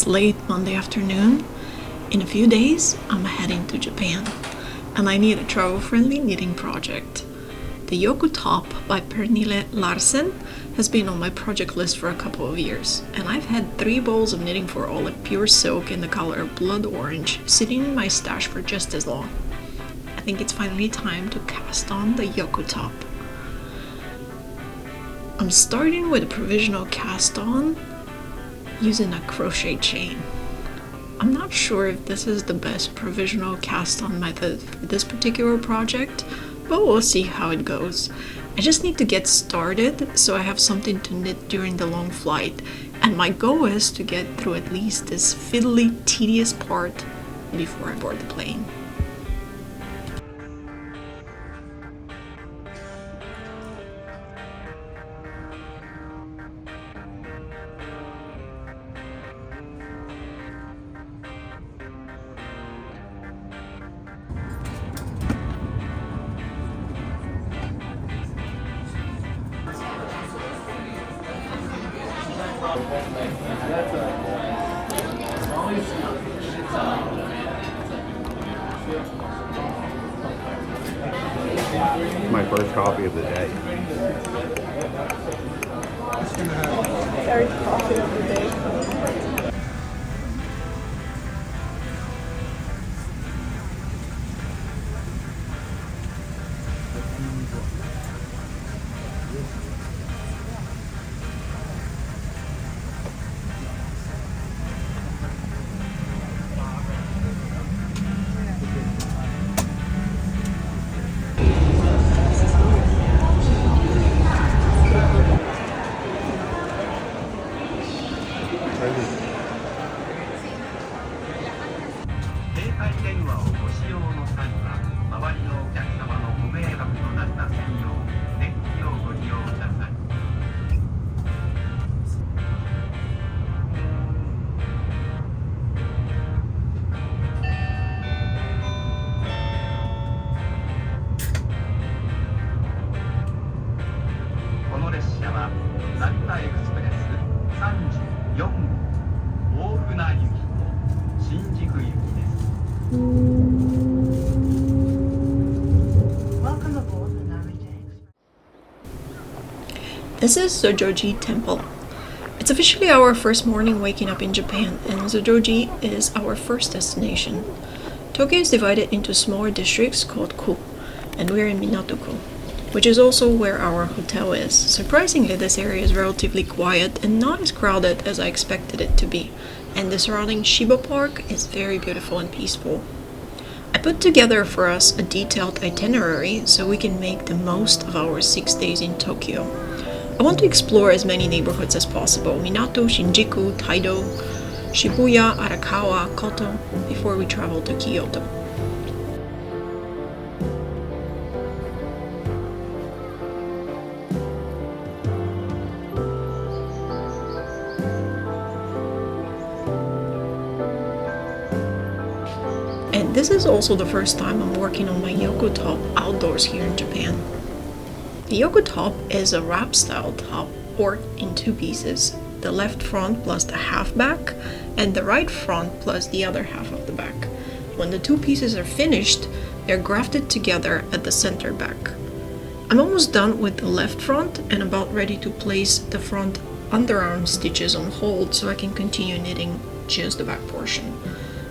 It's late Monday afternoon. In a few days, I'm heading to Japan, and I need a travel-friendly knitting project. The Yoko top by Pernille Larsen has been on my project list for a couple of years, and I've had 3 balls of knitting for olive pure silk in the color blood orange sitting in my stash for just as long. I think it's finally time to cast on the Yoko top. I'm starting with a provisional cast on using a crochet chain. I'm not sure if this is the best provisional cast on method for this particular project, but we'll see how it goes. I just need to get started so I have something to knit during the long flight, and my goal is to get through at least this fiddly, tedious part before I board the plane. My first coffee of the day. Third coffee of the day. This is Zojoji Temple. It's officially our first morning waking up in Japan, and Zojoji is our first destination. Tokyo is divided into smaller districts called ku, and we're in Minato-ku, which is also where our hotel is. Surprisingly, this area is relatively quiet and not as crowded as I expected it to be, and the surrounding Shiba Park is very beautiful and peaceful. I put together for us a detailed itinerary so we can make the most of our 6 days in Tokyo. I want to explore as many neighborhoods as possible: Minato, Shinjuku, Taido, Shibuya, Arakawa, Koto, before we travel to Kyoto. And this is also the first time I'm working on my Yoko top outdoors here in Japan. The Yoko top is a wrap style top, or in 2 pieces, the left front plus the half back, and the right front plus the other half of the back. When the 2 pieces are finished, they're grafted together at the center back. I'm almost done with the left front and about ready to place the front underarm stitches on hold so I can continue knitting just the back portion.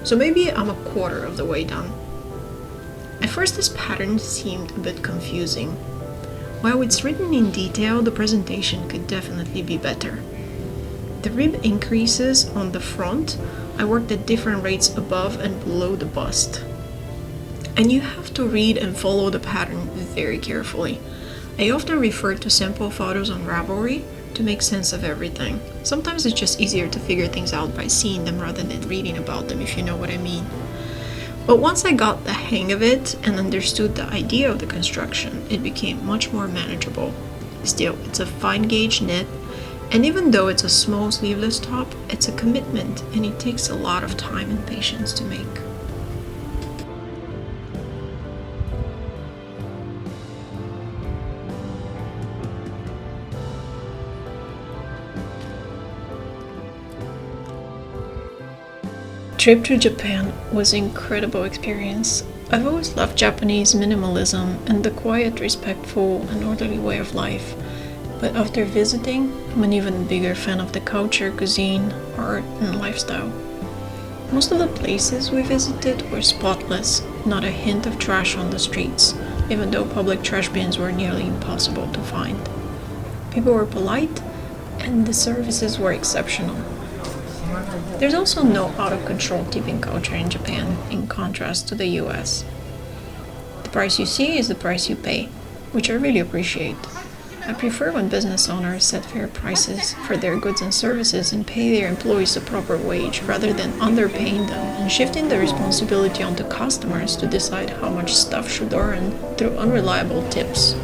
So maybe I'm a quarter of the way done. At first this pattern seemed a bit confusing. While it's written in detail, the presentation could definitely be better. The rib increases on the front. I worked at different rates above and below the bust. And you have to read and follow the pattern very carefully. I often refer to sample photos on Ravelry to make sense of everything. Sometimes it's just easier to figure things out by seeing them rather than reading about them, if you know what I mean. But once I got the hang of it and understood the idea of the construction, it became much more manageable. Still, it's a fine gauge knit, and even though it's a small sleeveless top, it's a commitment and it takes a lot of time and patience to make. trip to Japan was an incredible experience. I've always loved Japanese minimalism and the quiet, respectful, and orderly way of life. But after visiting, I'm an even bigger fan of the culture, cuisine, art, and lifestyle. Most of the places we visited were spotless, not a hint of trash on the streets, even though public trash bins were nearly impossible to find. People were polite, and the services were exceptional. There's also no out-of-control tipping culture in Japan, in contrast to the US. The price you see is the price you pay, which I really appreciate. I prefer when business owners set fair prices for their goods and services and pay their employees a proper wage rather than underpaying them and shifting the responsibility onto customers to decide how much stuff should earn through unreliable tips.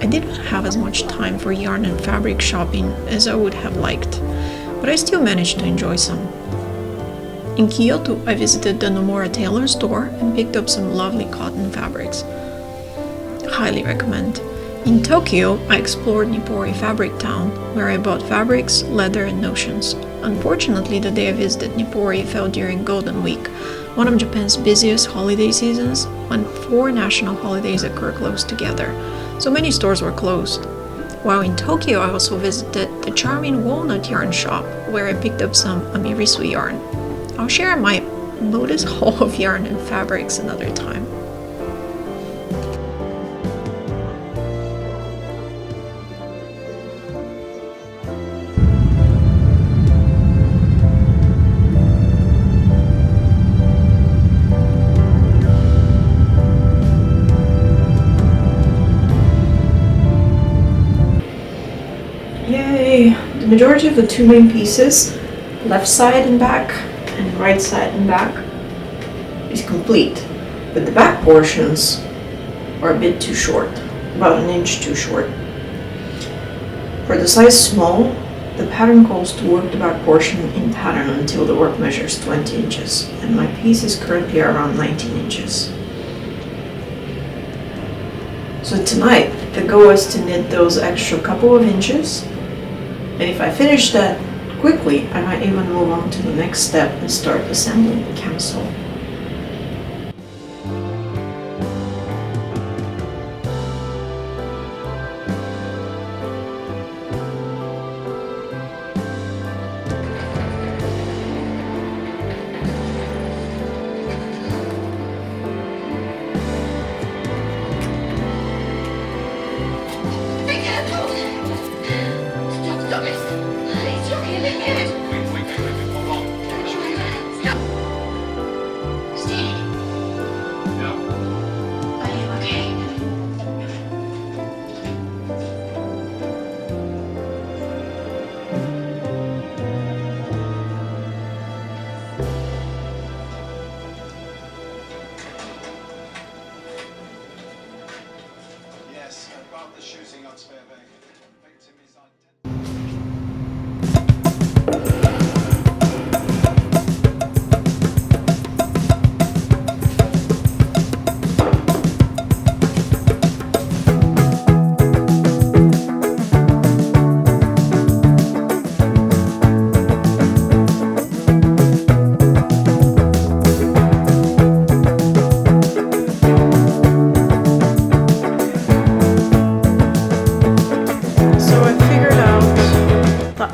I didn't have as much time for yarn and fabric shopping as I would have liked, but I still managed to enjoy some. In Kyoto, I visited the Nomura tailor store and picked up some lovely cotton fabrics. Highly recommend. In Tokyo, I explored Nippori Fabric Town, where I bought fabrics, leather, and notions. Unfortunately, the day I visited Nippori fell during Golden Week, one of Japan's busiest holiday seasons, when 4 national holidays occur close together, so many stores were closed. While in Tokyo, I also visited the charming walnut yarn shop, where I picked up some amirisu yarn. I'll share my modest haul of yarn and fabrics another time. Yay! The majority of the 2 main pieces, left side and back, and right side and back, is complete, but the back portions are a bit too short, about an inch too short. For the size small, the pattern calls to work the back portion in pattern until the work measures 20 inches, and my piece is currently around 19 inches. So tonight, the goal is to knit those extra couple of inches, and if I finish that quickly, I might even move on to the next step and start assembling the camisole.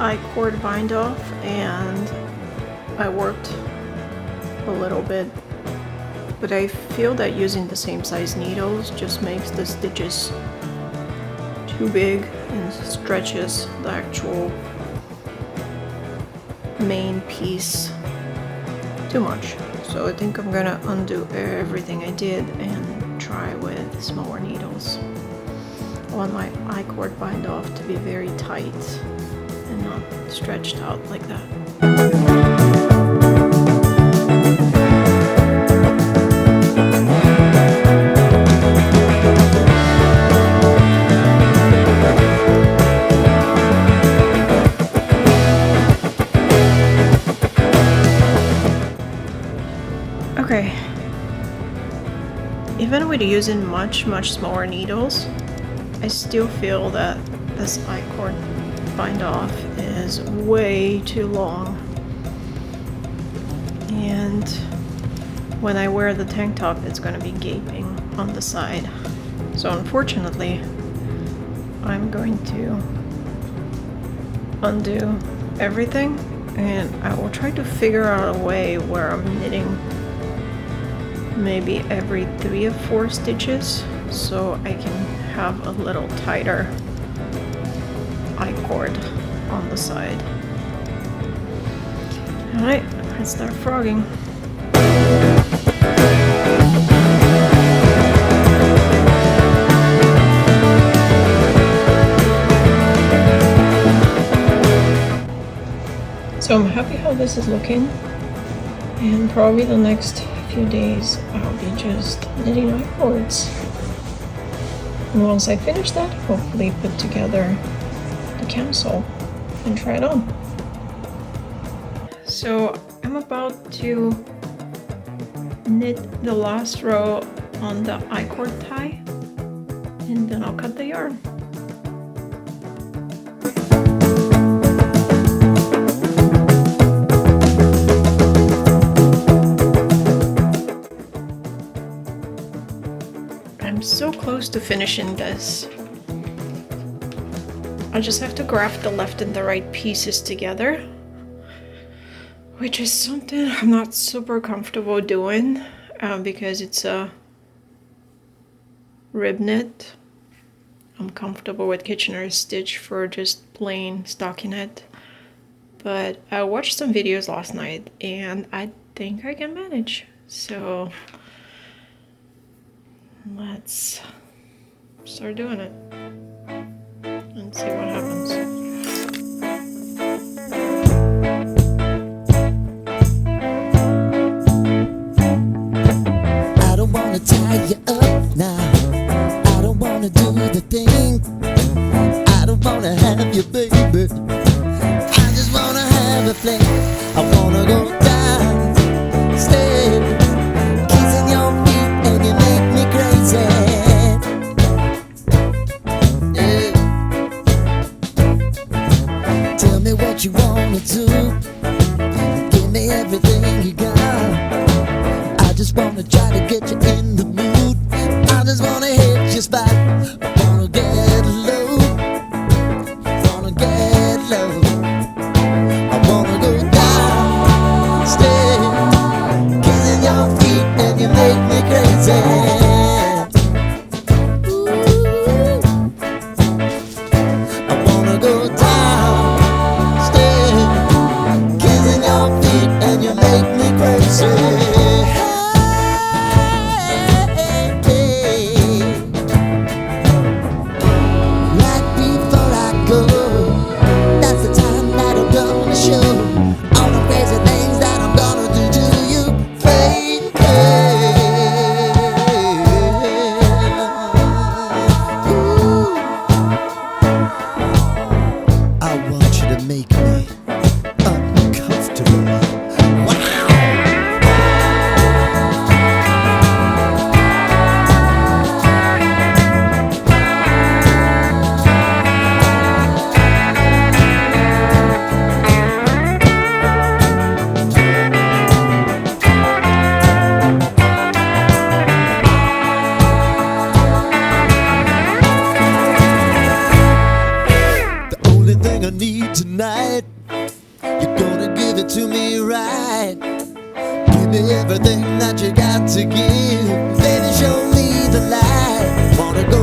I-cord bind off, and I worked a little bit, but I feel that using the same size needles just makes the stitches too big and stretches the actual main piece too much. So I think I'm gonna undo everything I did and try with smaller needles. I want my I-cord bind off to be very tight and not stretched out like that. Okay. Even with using much smaller needles, I still feel that this I-cord bind off is way too long. And when I wear the tank top, it's going to be gaping on the side. So unfortunately, I'm going to undo everything, and I will try to figure out a way where I'm knitting maybe every 3 or 4 stitches so I can have a little tighter I-cord on the side. Alright, let's start frogging. So I'm happy how this is looking, and probably the next few days I'll be just knitting I-cords. And once I finish that, hopefully put together the camisole and try it on. So I'm about to knit the last row on the I-cord tie, and then I'll cut the yarn. I'm so close to finishing this. I just have to graft the left and the right pieces together, which is something I'm not super comfortable doing because it's a rib knit. I'm comfortable with Kitchener stitch for just plain stockinette, but I watched some videos last night and I think I can manage. So let's start doing it and see what happens. I don't wanna tie you up now. I don't wanna do the thing. I don't wanna have you, baby. I just wanna have a fling. I wanna go down, stay, kissing your feet, and you make me crazy. Yeah. Tell me what you wanna do. Give me everything you got. I just wanna try to get you in the mood. I just wanna hit your spot. I wanna get low. Wanna get low. I wanna go down, stay, kissing your feet, and you make me crazy. Ooh. I wanna go down, stay, kissing your feet, and you make me crazy. Right before I go, that's the time that I'm gonna show all the crazy things that I'm gonna do to you, baby. Ooh. I want you to make me uncomfortable. Wow. The only thing I need tonight, you're gonna give it to me right. Give me everything that you got to give. Baby, show me the light. Wanna go